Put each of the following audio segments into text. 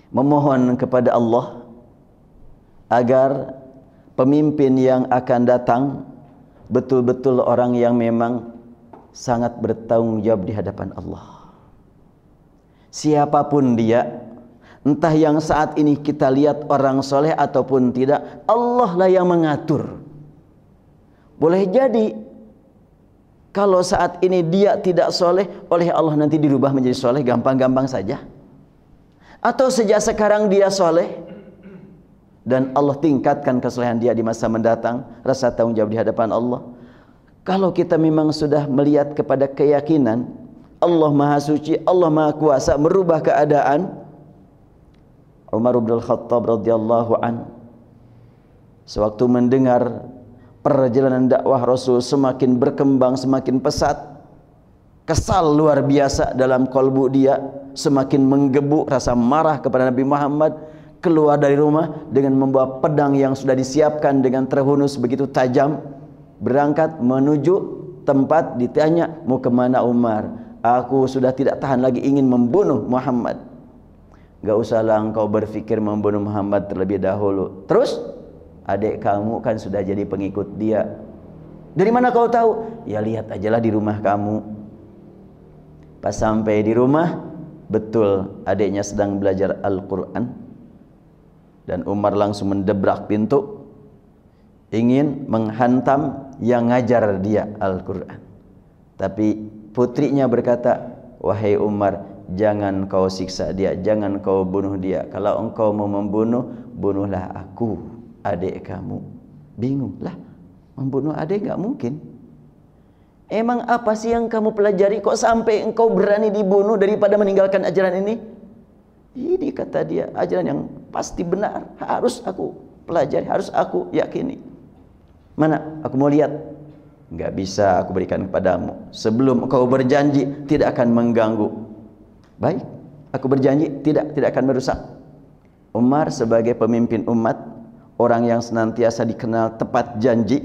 memohon kepada Allah agar pemimpin yang akan datang betul-betul orang yang memang sangat bertanggung jawab di hadapan Allah. Siapapun dia, entah yang saat ini kita lihat orang soleh ataupun tidak, Allah lah yang mengatur. Boleh jadi kalau saat ini dia tidak soleh, oleh Allah nanti dirubah menjadi soleh gampang-gampang saja. Atau sejak sekarang dia soleh dan Allah tingkatkan kesolehan dia di masa mendatang, rasa tanggung jawab di hadapan Allah. Kalau kita memang sudah melihat kepada keyakinan Allah Maha Suci, Allah Maha Kuasa merubah keadaan. Umar bin Khattab radhiyallahu an sewaktu mendengar perjalanan dakwah Rasul semakin berkembang, semakin pesat, kesal luar biasa dalam kalbu dia, semakin menggebu rasa marah kepada Nabi Muhammad, keluar dari rumah dengan membawa pedang yang sudah disiapkan dengan terhunus begitu tajam, berangkat menuju tempat. Ditanya, mau kemana Umar? Aku sudah tidak tahan lagi ingin membunuh Muhammad. Gak usahlah engkau berfikir membunuh Muhammad terlebih dahulu. Terus adik kamu kan sudah jadi pengikut dia. Dari mana kau tahu? Ya lihat ajalah di rumah kamu. Pas sampai di rumah, betul adiknya sedang belajar Al-Quran. Dan Umar langsung mendebrak pintu, ingin menghantam yang ngajar dia Al-Quran. Tapi putrinya berkata, wahai Umar, jangan kau siksa dia, jangan kau bunuh dia. Kalau engkau mau membunuh, bunuhlah aku, adik kamu. Bingung lah, membunuh adik gak mungkin. Emang apa sih yang kamu pelajari kok sampai engkau berani dibunuh daripada meninggalkan ajaran ini? Ini kata dia, ajaran yang pasti benar, harus aku pelajari, harus aku yakini. Mana? Aku mau lihat. Enggak bisa aku berikan kepadamu sebelum engkau berjanji tidak akan mengganggu. Baik, aku berjanji tidak akan merusak. Umar sebagai pemimpin umat, orang yang senantiasa dikenal tepat janji,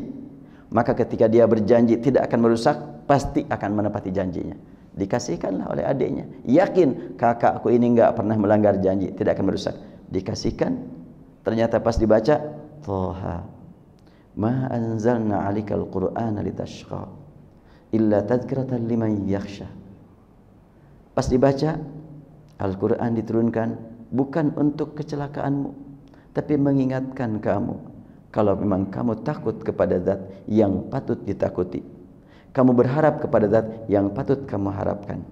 maka ketika dia berjanji tidak akan merusak, pasti akan menepati janjinya. Dikasihkanlah oleh adiknya, yakin kakakku ini enggak pernah melanggar janji, tidak akan merusak. Dikasihkan, ternyata pas dibaca, Thaha ma anzalna 'alaikal qur'ana litashqa illa tadhkiratan liman yakhsha. Pas dibaca, Al-Quran diturunkan bukan untuk kecelakaanmu, tapi mengingatkan kamu kalau memang kamu takut kepada zat yang patut ditakuti, kamu berharap kepada zat yang patut kamu harapkan.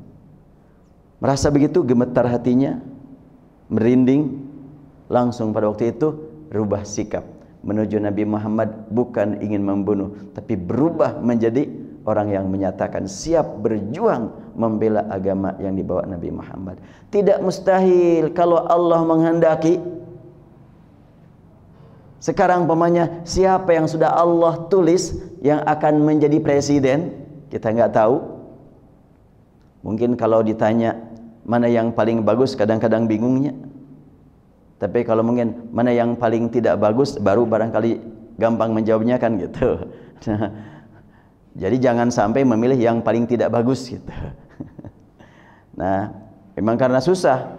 Merasa begitu, gemetar hatinya, merinding, langsung pada waktu itu rubah sikap menuju Nabi Muhammad, bukan ingin membunuh, tapi berubah menjadi orang yang menyatakan siap berjuang membela agama yang dibawa Nabi Muhammad. Tidak mustahil kalau Allah menghendaki. Sekarang umpamanya siapa yang sudah Allah tulis yang akan menjadi presiden, kita nggak tahu. Mungkin kalau ditanya mana yang paling bagus, kadang-kadang bingungnya. Tapi kalau mungkin mana yang paling tidak bagus, baru barangkali gampang menjawabnya kan gitu. Jadi jangan sampai memilih yang paling tidak bagus gitu. Nah, memang karena susah,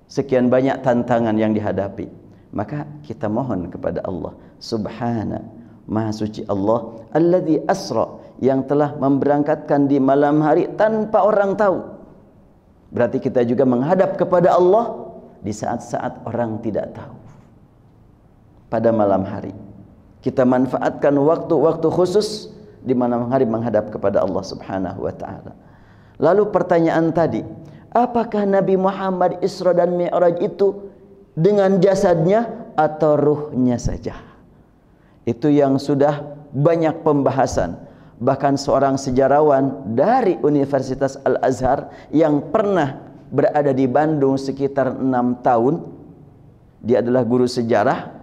sekian banyak tantangan yang dihadapi, maka kita mohon kepada Allah Subhana, Maha Suci Allah, Alladzi asra, yang telah memberangkatkan di malam hari tanpa orang tahu. Berarti kita juga menghadap kepada Allah di saat-saat orang tidak tahu. Pada malam hari kita manfaatkan waktu-waktu khusus di malam hari menghadap kepada Allah Subhanahu wa taala. Lalu pertanyaan tadi, apakah Nabi Muhammad Isra dan Mi'raj itu dengan jasadnya atau ruhnya saja? Itu yang sudah banyak pembahasan. Bahkan seorang sejarawan dari Universitas Al-Azhar yang pernah berada di Bandung sekitar 6 tahun, dia adalah guru sejarah.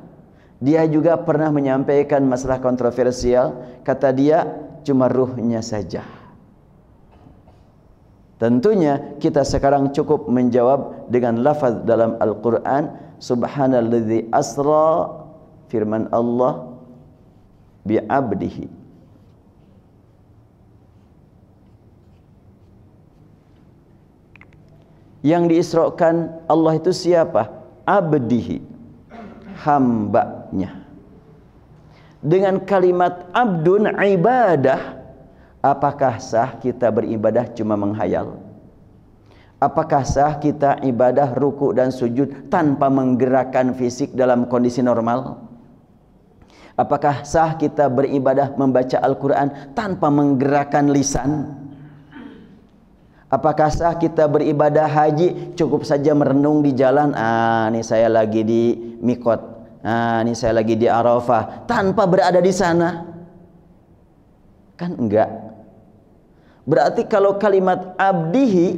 Dia juga pernah menyampaikan masalah kontroversial. Kata dia, cuma ruhnya saja. Tentunya kita sekarang cukup menjawab dengan lafaz dalam Al-Quran, Subhanalladzi asra, firman Allah, bi'abdihi. Yang diisrakan Allah itu siapa? abdihi, hambanya. Dengan kalimat abdun ibadah, apakah sah kita beribadah cuma menghayal? Apakah sah kita ibadah ruku dan sujud tanpa menggerakkan fisik dalam kondisi normal? Apakah sah kita beribadah membaca Al-Quran tanpa menggerakkan lisan? Apakah sah kita beribadah haji cukup saja merenung di jalan? Ini saya lagi di Mikot, ini saya lagi di Arafah, tanpa berada di sana? Kan enggak. Berarti kalau kalimat abdihi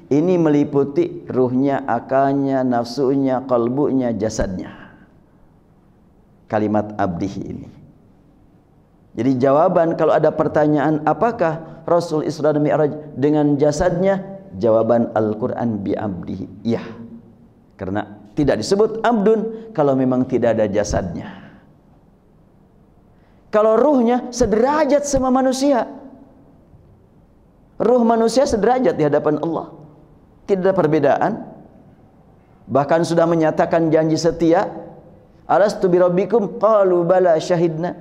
ini meliputi ruhnya, akalnya, nafsunya, kalbunya, jasadnya. Kalimat abdihi ini. Jadi jawaban kalau ada pertanyaan apakah Rasul Isra dan Mi'raj dengan jasadnya? Jawaban Al-Quran bi abdihi. Iya. Karena tidak disebut abdun kalau memang tidak ada jasadnya. Kalau ruhnya sederajat sama manusia. Ruh manusia sederajat di hadapan Allah. Tidak ada perbedaan. Bahkan sudah menyatakan janji setia. Alastu birabbikum qalu bala syahidna.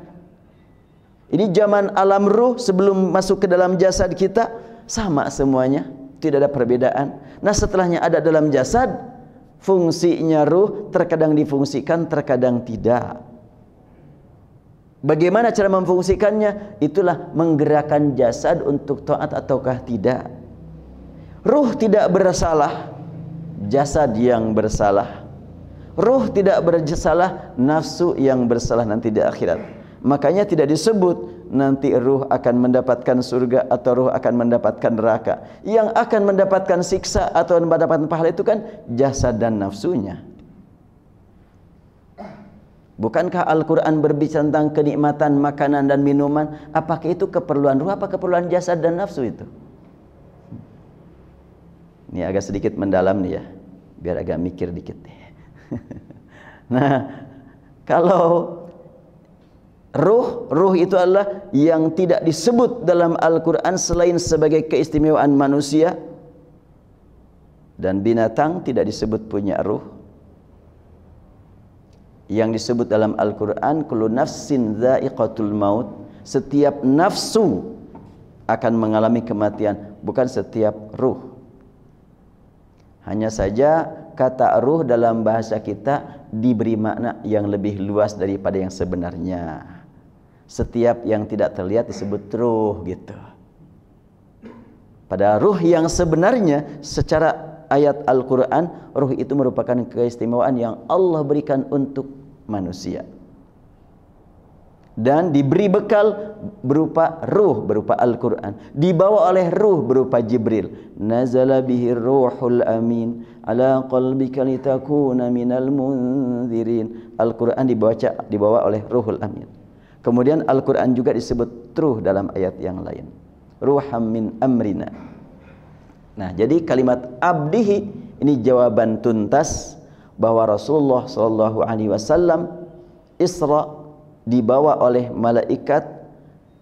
Ini zaman alam ruh sebelum masuk ke dalam jasad kita sama semuanya, tidak ada perbedaan. Nah, setelahnya ada dalam jasad, fungsinya ruh terkadang difungsikan, terkadang tidak. Bagaimana cara memfungsikannya? Itulah menggerakkan jasad untuk taat ataukah tidak. Ruh tidak bersalah, jasad yang bersalah. Ruh tidak bersalah, nafsu yang bersalah nanti di akhirat. Makanya tidak disebut nanti ruh akan mendapatkan surga atau ruh akan mendapatkan neraka. Yang akan mendapatkan siksa atau mendapatkan pahala itu kan jasad dan nafsunya. Bukankah Al-Quran berbicara tentang kenikmatan makanan dan minuman? Apakah itu keperluan ruh, apa keperluan jasad dan nafsu itu? Ini agak sedikit mendalam nih ya, biar agak mikir dikit. Nah, kalau ruh itu adalah yang tidak disebut dalam Al-Quran selain sebagai keistimewaan manusia, dan binatang tidak disebut punya ruh. Yang disebut dalam Al-Quran kullu nafsin dha'iqatul maut, setiap nafsu akan mengalami kematian, bukan setiap ruh. Hanya saja kata ruh dalam bahasa kita diberi makna yang lebih luas daripada yang sebenarnya. Setiap yang tidak terlihat disebut ruh gitu. Pada ruh yang sebenarnya secara ayat Al-Quran, ruh itu merupakan keistimewaan yang Allah berikan untuk manusia. Dan diberi bekal berupa ruh, berupa Al-Quran. Dibawa oleh ruh berupa Jibril. Nazala bihi ruhul amin ala qalbika litakuna minal munzirin. Al-Quran dibawa oleh ruhul amin. Kemudian Al-Quran juga disebut ruh dalam ayat yang lain. Ruham min amrina. Nah, jadi kalimat abdihi ini jawaban tuntas bahwa Rasulullah SAW Isra dibawa oleh malaikat,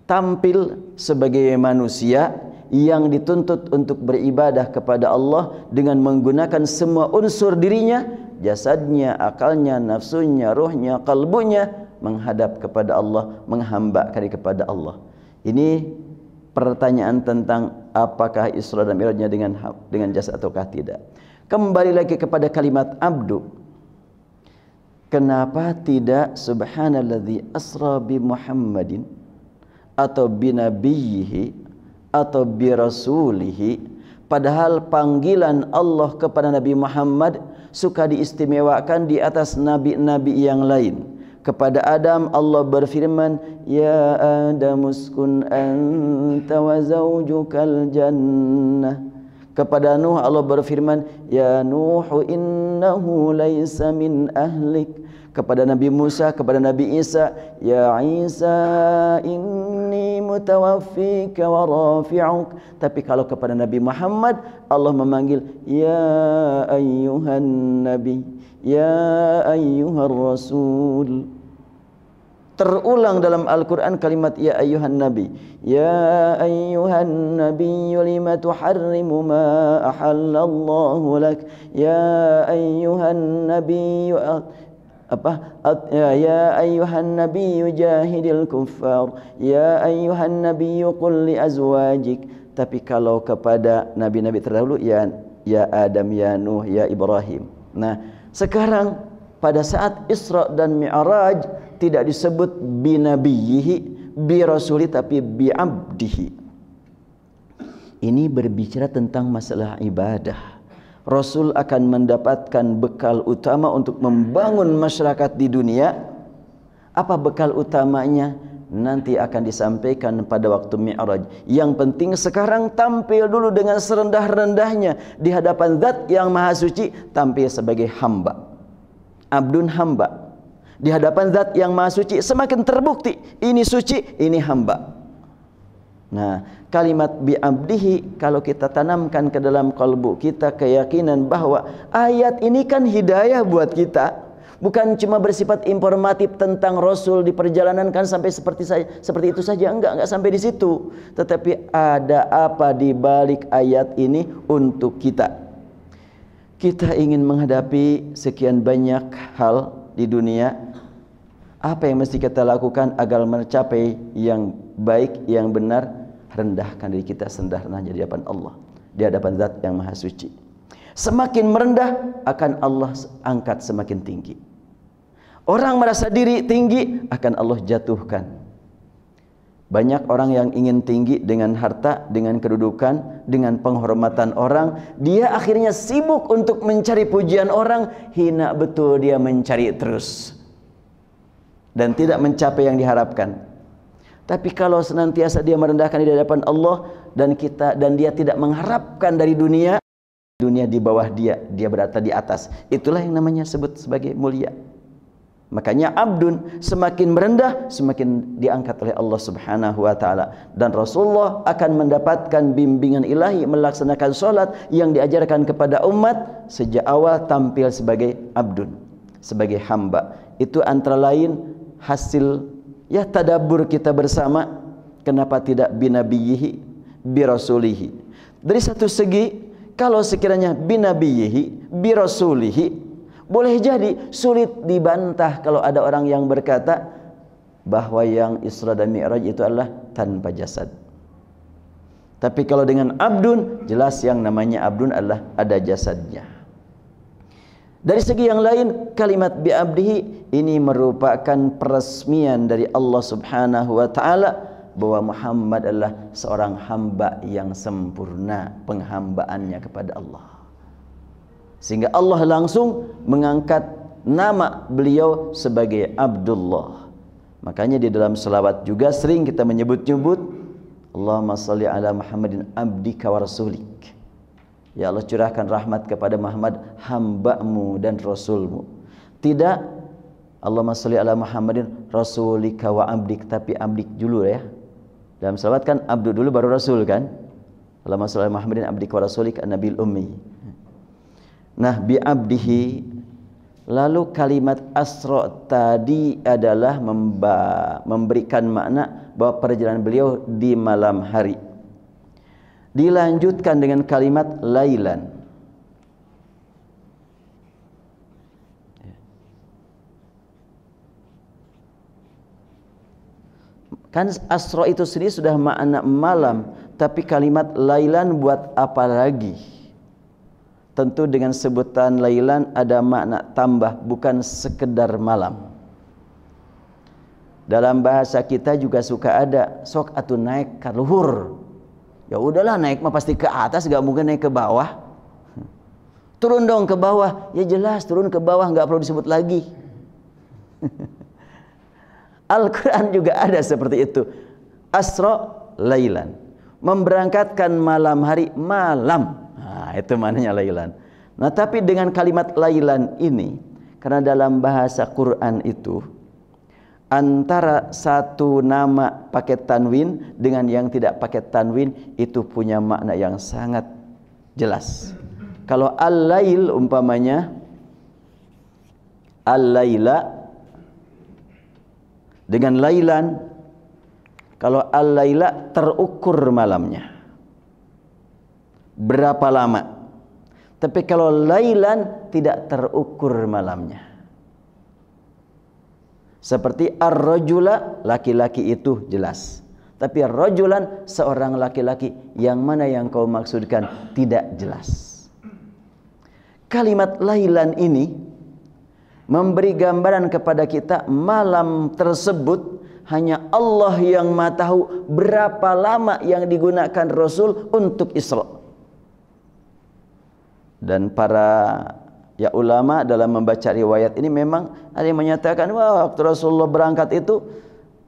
tampil sebagai manusia yang dituntut untuk beribadah kepada Allah dengan menggunakan semua unsur dirinya, jasadnya, akalnya, nafsunya, ruhnya, kalbunya, menghadap kepada Allah, menghambakan kepada Allah. Ini pertanyaan tentang apakah Isra dan Mi'rajnya dengan jasad ataukah tidak. Kembali lagi kepada kalimat abdu. Kenapa tidak subhanalladzi asra bi Muhammadin atau bi nabiyhi atau bi rasulihi, padahal panggilan Allah kepada Nabi Muhammad suka diistimewakan di atas nabi-nabi yang lain. Kepada Adam Allah berfirman, ya Adam uskun anta wa zawjukal jannah. Kepada Nuh Allah berfirman, ya Nuh innahu laysa min ahlik. Kepada Nabi Musa, kepada Nabi Isa, ya Isa inni mutawaffika wa rafi'uk. Tapi kalau kepada Nabi Muhammad Allah memanggil ya ayyuhan nabi, ya ayyuhar rasul. Terulang dalam Al-Quran kalimat ya ayyuhan nabi. Ya ayyuhan nabi lima tuharrimu ma ahallallahu lak. Ya ayyuhan nabi ya ayyuhan nabi jahidil kuffar. Ya ayyuhan nabi qul li azwajik. Tapi kalau kepada nabi-nabi terdahulu ya Adam, ya Nuh, ya Ibrahim. Nah, sekarang pada saat Isra dan Mi'raj tidak disebut bi nabiyhi, bi rasuli, tapi bi abdihi. Ini berbicara tentang masalah ibadah. Rasul akan mendapatkan bekal utama untuk membangun masyarakat di dunia. Apa bekal utamanya? Nanti akan disampaikan pada waktu Mi'raj. Yang penting sekarang tampil dulu dengan serendah-rendahnya di hadapan Zat yang Maha Suci, tampil sebagai hamba. Abdun, hamba. Di hadapan Zat yang Maha Suci semakin terbukti ini suci, ini hamba. Nah, kalimat bi abdihi kalau kita tanamkan ke dalam kalbu kita keyakinan bahwa ayat ini kan hidayah buat kita, bukan cuma bersifat informatif tentang Rasul di perjalanan kan sampai seperti itu saja, enggak sampai di situ, tetapi ada apa di balik ayat ini untuk kita. Kita ingin menghadapi sekian banyak hal di dunia. Apa yang mesti kita lakukan agar mencapai yang baik, yang benar? Rendahkan diri kita serendah-rendahnya di hadapan Allah, di hadapan Zat yang Maha Suci. Semakin merendah akan Allah angkat semakin tinggi. Orang merasa diri tinggi akan Allah jatuhkan. Banyak orang yang ingin tinggi dengan harta, dengan kedudukan, dengan penghormatan orang. Dia akhirnya sibuk untuk mencari pujian orang. Hina betul dia mencari terus, dan tidak mencapai yang diharapkan. Tapi kalau senantiasa dia merendahkan di hadapan Allah dan dia tidak mengharapkan dari dunia di bawah dia berada di atas. Itulah yang namanya sebut sebagai mulia. Makanya abdun semakin merendah semakin diangkat oleh Allah Subhanahu wa taala, dan Rasulullah akan mendapatkan bimbingan ilahi melaksanakan salat yang diajarkan kepada umat sejak awal, tampil sebagai abdun, sebagai hamba. Itu antara lain hasil ya tadabbur kita bersama. Kenapa tidak binabiyhi birasulihi? Dari satu segi, kalau sekiranya binabiyhi birasulihi, boleh jadi sulit dibantah kalau ada orang yang berkata bahwa yang Isra dan Mi'raj itu adalah tanpa jasad. Tapi kalau dengan abdun, jelas yang namanya abdun adalah ada jasadnya. Dari segi yang lain, kalimat bi'abdihi ini merupakan peresmian dari Allah Subhanahu wa ta'ala bahwa Muhammad adalah seorang hamba yang sempurna penghambaannya kepada Allah. Sehingga Allah langsung mengangkat nama beliau sebagai Abdullah. Makanya di dalam selawat juga sering kita menyebut-nyebut Allahumma salli ala Muhammadin abdika wa rasulik. Ya Allah, curahkan rahmat kepada Muhammad, hamba-Mu dan Rasul-Mu. Tidak Allahumma sholli ala Muhammadin rasulika wa abdik, tapi abdik dulu ya. Dalam salawat kan abdu dulu baru rasul kan. Allahumma sholli ala Muhammadin abdika wa rasulika an-nabil ummi. Nah, bi abdihi, lalu kalimat asra tadi adalah memberikan makna bahwa perjalanan beliau di malam hari. Dilanjutkan dengan kalimat lailan. Kan asra itu sendiri sudah makna malam, tapi kalimat lailan buat apa lagi? Tentu dengan sebutan lailan ada makna tambah, bukan sekedar malam. Dalam bahasa kita juga suka ada sok atuh naik ka luhur. Ya udahlah, naik mah pasti ke atas, gak mungkin naik ke bawah. Turun dong ke bawah. Ya jelas turun ke bawah, gak perlu disebut lagi. Al-Quran juga ada seperti itu. Asra lailan, memberangkatkan malam hari, malam. Nah, itu maknanya lailan. Nah, tapi dengan kalimat lailan ini, karena dalam bahasa Quran itu antara satu nama pakai tanwin dengan yang tidak pakai tanwin itu punya makna yang sangat jelas. Kalau al-lail umpamanya al-laila, Dengan lailan, kalau al-laila terukur malamnya berapa lama. Tapi kalau lailan tidak terukur malamnya. Seperti ar-rajula, laki-laki itu jelas. Tapi ar-rajulan, seorang laki-laki, yang mana yang kau maksudkan tidak jelas. Kalimat lailan ini memberi gambaran kepada kita malam tersebut hanya Allah yang Maha tahu berapa lama yang digunakan Rasul untuk Isra. Dan para ulama dalam membaca riwayat ini memang ada yang menyatakan wah, waktu Rasulullah berangkat itu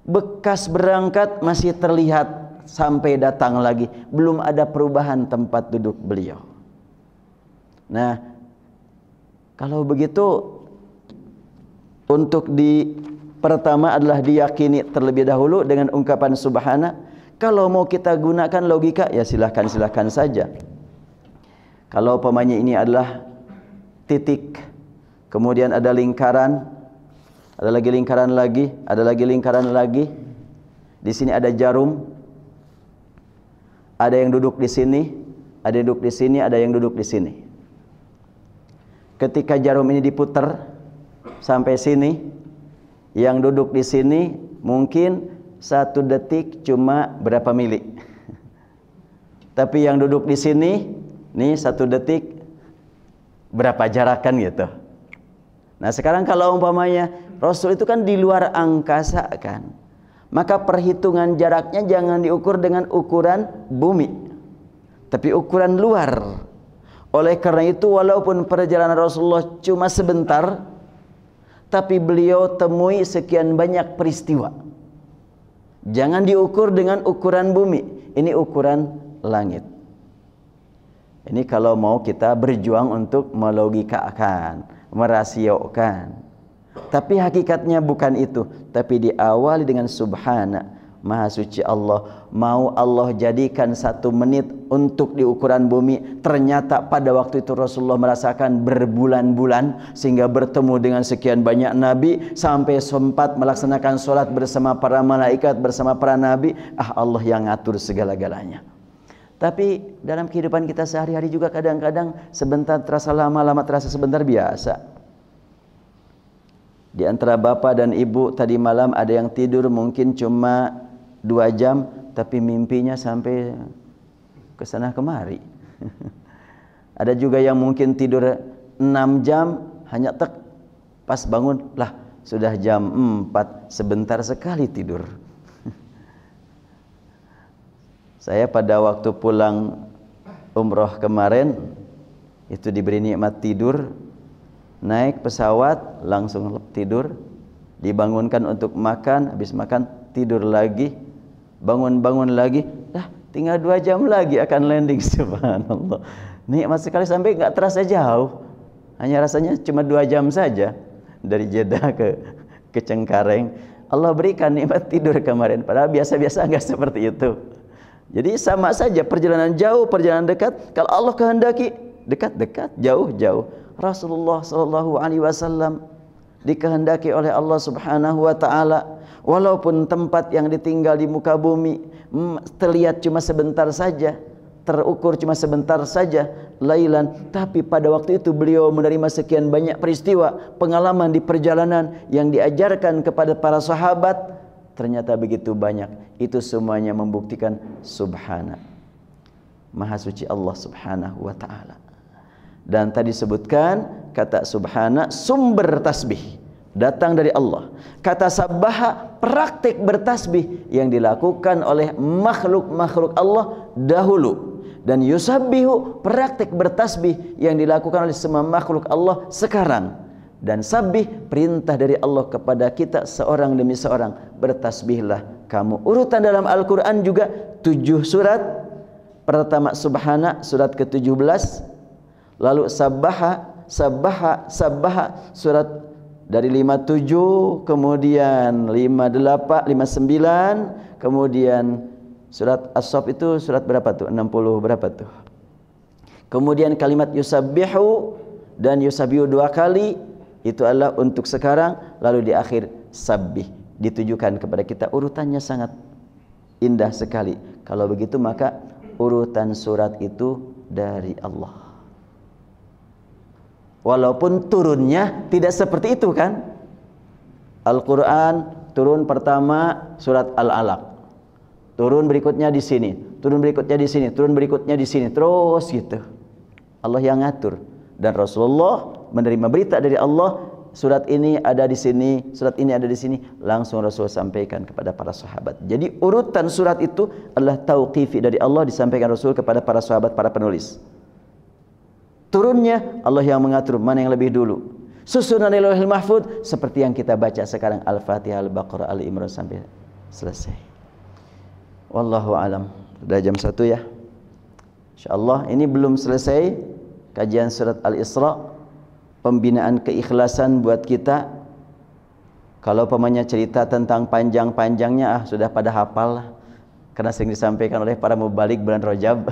bekas berangkat masih terlihat sampai datang lagi, belum ada perubahan tempat duduk beliau. Nah, kalau begitu untuk pertama adalah diyakini terlebih dahulu dengan ungkapan subhana. Kalau mau kita gunakan logika ya silahkan saja. Kalau umpamanya ini adalah titik, kemudian ada lingkaran, ada lagi lingkaran lagi, ada lagi lingkaran lagi. Di sini ada jarum. Ada yang duduk di sini, ada yang duduk di sini, ada yang duduk di sini. Ketika jarum ini diputar sampai sini, yang duduk di sini mungkin 1 detik cuma berapa mili. Tapi yang duduk di sini nih 1 detik berapa jarak kan gitu. Nah sekarang kalau umpamanya Rasul itu kan di luar angkasa kan, maka perhitungan jaraknya jangan diukur dengan ukuran bumi, tapi ukuran luar. Oleh karena itu walaupun perjalanan Rasulullah cuma sebentar, tapi beliau temui sekian banyak peristiwa. Jangan diukur dengan ukuran bumi, ini ukuran langit. Ini kalau mau kita berjuang untuk melogikakan, merasiokan. Tapi hakikatnya bukan itu. Tapi diawali dengan subhana, maha suci Allah. Mau Allah jadikan 1 menit untuk di ukuran bumi, ternyata pada waktu itu Rasulullah merasakan berbulan-bulan, sehingga bertemu dengan sekian banyak nabi, sampai sempat melaksanakan sholat bersama para malaikat, bersama para nabi. Allah yang ngatur segala-galanya. Tapi dalam kehidupan kita sehari-hari juga kadang-kadang sebentar terasa lama, lama terasa sebentar, biasa. Di antara bapak dan ibu tadi malam ada yang tidur mungkin cuma 2 jam, tapi mimpinya sampai ke sana kemari. Ada juga yang mungkin tidur 6 jam, hanya pas bangun lah sudah jam 4, sebentar sekali tidur. Saya pada waktu pulang umroh kemarin itu diberi nikmat tidur, naik pesawat langsung tidur, dibangunkan untuk makan, habis makan tidur lagi, bangun lagi, tinggal 2 jam lagi akan landing. Subhanallah, nikmat sekali sampai nggak terasa jauh, hanya rasanya cuma 2 jam saja dari Jeddah ke Cengkareng. Allah berikan nikmat tidur kemarin, padahal biasa-biasa nggak seperti itu. Jadi sama saja, perjalanan jauh, perjalanan dekat, kalau Allah kehendaki dekat-dekat, jauh-jauh. Rasulullah SAW dikehendaki oleh Allah Subhanahu wa taala, walaupun tempat yang ditinggal di muka bumi terlihat cuma sebentar saja, terukur cuma sebentar saja, lailan, tapi pada waktu itu beliau menerima sekian banyak peristiwa, pengalaman di perjalanan yang diajarkan kepada para sahabat. Ternyata begitu banyak. Itu semuanya membuktikan subhana, maha suci Allah Subhanahu wa ta'ala. Dan tadi sebutkan kata subhana sumber tasbih, datang dari Allah. Kata sabbaha praktik bertasbih yang dilakukan oleh makhluk-makhluk Allah dahulu. Dan yusabbihu praktik bertasbih yang dilakukan oleh semua makhluk Allah sekarang. Dan sabih perintah dari Allah kepada kita seorang demi seorang, bertasbihlah kamu. Urutan dalam Al-Quran juga 7 surat. Pertama subhana surat ke-17, lalu sabbaha surat dari 57, kemudian 58, 59, kemudian surat As-Saff itu surat berapa tuh? 60 berapa tuh? Kemudian kalimat yusabbihu dan yusabbihu 2 kali, itu adalah untuk sekarang, lalu di akhir sabbih. ditujukan kepada kita. Urutannya sangat indah sekali. Kalau begitu maka urutan surat itu dari Allah. Walaupun turunnya tidak seperti itu kan. Al-Quran turun pertama surat Al-Alaq, turun berikutnya di sini, turun berikutnya di sini, turun berikutnya di sini, terus gitu. Allah yang ngatur. Dan Rasulullah menerima berita dari Allah, surat ini ada di sini, surat ini ada di sini, langsung Rasul sampaikan kepada para sahabat. Jadi urutan surat itu adalah tauqifi dari Allah, disampaikan Rasul kepada para sahabat, para penulis. Turunnya Allah yang mengatur mana yang lebih dulu. Susunan di Lauhul Mahfuz seperti yang kita baca sekarang, Al-Fatihah, Al-Baqarah, Al-Imran sampai selesai. Wallahu alam. Sudah jam 1 ya. Insyaallah ini belum selesai kajian surat Al-Isra, pembinaan keikhlasan buat kita. Kalau pamannya cerita tentang panjang-panjangnya sudah pada hafal lah, karena sering disampaikan oleh para mubalik bulan Rajab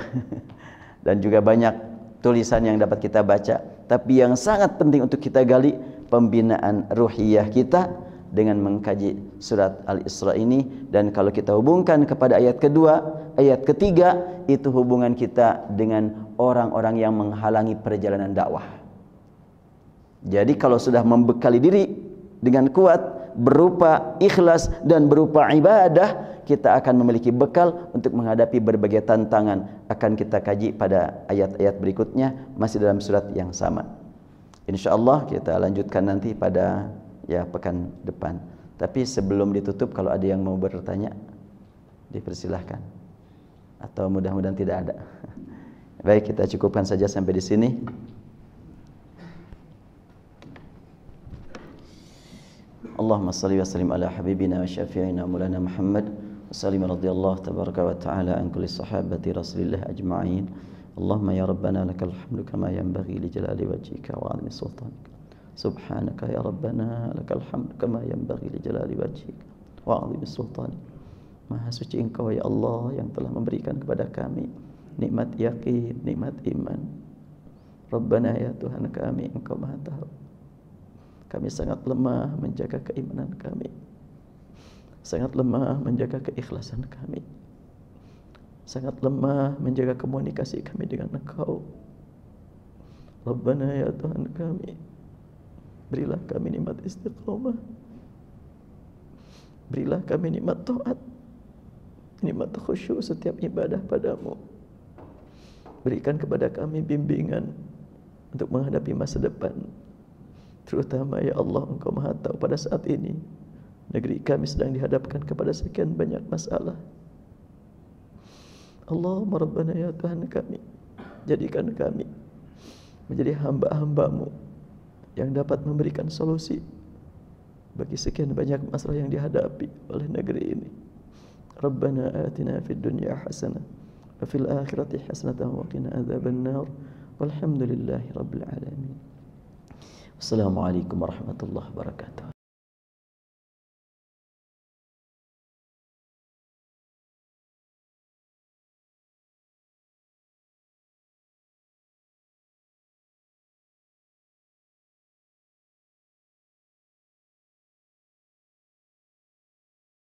dan juga banyak tulisan yang dapat kita baca. Tapi yang sangat penting untuk kita gali, pembinaan ruhiyah kita dengan mengkaji surat Al-Isra ini. Dan kalau kita hubungkan kepada ayat kedua, ayat ketiga, itu hubungan kita dengan orang-orang yang menghalangi perjalanan dakwah. Jadi kalau sudah membekali diri dengan kuat berupa ikhlas dan berupa ibadah, kita akan memiliki bekal untuk menghadapi berbagai tantangan. Akan kita kaji pada ayat-ayat berikutnya, masih dalam surat yang sama. InsyaAllah kita lanjutkan nanti pada pekan depan. Tapi sebelum ditutup, kalau ada yang mau bertanya, dipersilahkan. Atau mudah-mudahan tidak ada. Baik, kita cukupkan saja sampai di sini. Allahumma salli wa sallim ala habibina wa syafi'ina maulana Muhammad wa sallim radhiyallahu tabaraka wa ta'ala an kulli sahabati Rasulillah ajma'in. Allahumma ya rabbana lakal hamdu kama yanbaghi li jalali wajhika wa 'azimi sultanika. Subhanaka ya rabbana lakal hamdu kama yanbaghi li jalali wajhika wa 'azimi sultanika. Maha suci Engkau ya Allah yang telah memberikan kepada kami nikmat yakin, nikmat iman. Rabbana ya Tuhan kami, Engkau Maha tahu kami sangat lemah menjaga keimanan kami, sangat lemah menjaga keikhlasan kami, sangat lemah menjaga komunikasi kami dengan Engkau. Rabbana ya Tuhan kami, berilah kami nikmat istiqamah, berilah kami nikmat taat, nikmat khusyuk setiap ibadah padamu. Berikan kepada kami bimbingan untuk menghadapi masa depan. Terutama ya Allah, Engkau Maha tahu pada saat ini negeri kami sedang dihadapkan kepada sekian banyak masalah. Allahumma Rabbana ya Tuhan kami, jadikan kami menjadi hamba-hamba-Mu yang dapat memberikan solusi bagi sekian banyak masalah yang dihadapi oleh negeri ini. Rabbana atina fid dunya hasanah wa fil akhirati hasanah wa qina adzabannar. Walhamdulillahi rabbil alamin. Assalamualaikum warahmatullahi wabarakatuh.